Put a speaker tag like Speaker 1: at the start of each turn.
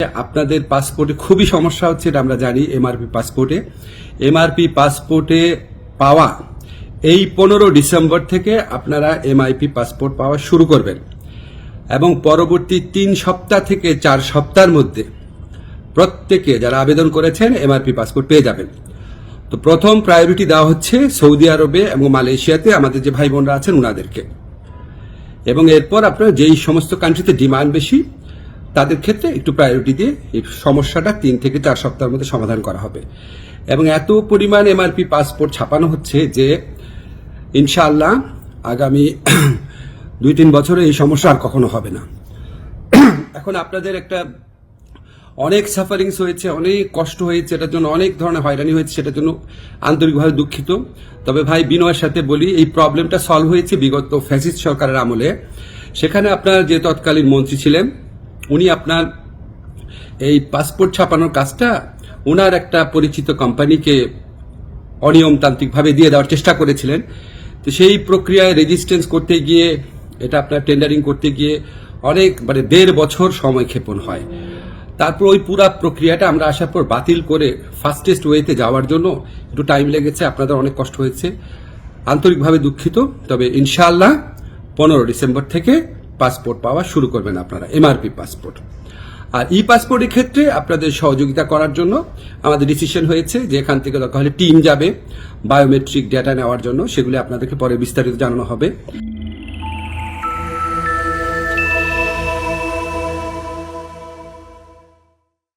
Speaker 1: আপনাদের পাসপোর্টে খুবই সমস্যা হচ্ছে, এটা আমরা জানি। এমআরপি পাসপোর্টে পাওয়া এই 15 ডিসেম্বর থেকে আপনারা এমআইপি পাসপোর্ট পাওয়া শুরু করবেন এবং পরবর্তী 3 সপ্তাহ থেকে 4 সপ্তাহের মধ্যে প্রত্যেকে যারা আবেদন করেছেন এমআরপি পাসপোর্ট পেয়ে যাবেন। তো প্রথম প্রায়োরিটি দেওয়া হচ্ছে সৌদি আরবে এবং মালয়েশিয়াতে আমাদের যে ভাই বোনরা আছেন ওনাদেরকে, এবং এরপর আপনারা যেই সমস্ত কান্ট্রিতে ডিমান্ড বেশি তাদের ক্ষেত্রে একটু প্রায়োরিটি দিয়ে এই সমস্যাটা 3 থেকে 4 সপ্তাহের মধ্যে সমাধান করা হবে। এবং এত পরিমাণ এমআরপি পাসপোর্ট ছাপানো হচ্ছে যে ইনশাআল্লাহ আগামী 2-3 বছরে এই সমস্যা আর কখনো হবে না। এখন আপনাদের একটা অনেক সাফারিংস হয়েছে, অনেক কষ্ট হয়েছে, এটার জন্য অনেক ধরনের হয়রানি হয়েছে, সেটার জন্য আন্তরিকভাবে দুঃখিত। তবে ভাই বিনয়ের সাথে বলি, এই প্রবলেমটা সলভ হয়েছে বিগত ফ্যাসিস্ট সরকারের আমলে। সেখানে আপনার যে তৎকালীন মন্ত্রী ছিলেন উনি আপনার এই পাসপোর্ট ছাপানোর কাজটা ওনার একটা পরিচিত কোম্পানিকে অনিয়মতান্ত্রিকভাবে দিয়ে দেওয়ার চেষ্টা করেছিলেন। তো সেই প্রক্রিয়ায় রেজিস্ট্যান্স করতে গিয়ে, এটা আপনার টেন্ডারিং করতে গিয়ে অনেক 1.5 বছর সময় ক্ষেপণ হয়। তারপর ওই পুরো প্রক্রিয়াটা আমরা আসার পর বাতিল করে ফাস্টেস্ট ওয়েতে যাওয়ার জন্য একটু টাইম লেগেছে, আপনাদের অনেক কষ্ট হয়েছে, আন্তরিকভাবে দুঃখিত। তবে ইনশাআল্লাহ 15 ডিসেম্বর থেকে পাসপোর্ট পাওয়া শুরু করবেন আপনারা, এমআরপি পাসপোর্ট। আর ই পাসপোর্টের ক্ষেত্রে আপনাদের সহযোগিতা করার জন্য আমাদের ডিসিশন হয়েছে যে এখান থেকে দরকার হলে টিম যাবে বায়োমেট্রিক ডেটা নেওয়ার জন্য, সেগুলি আপনাদেরকে পরে বিস্তারিত জানানো হবে।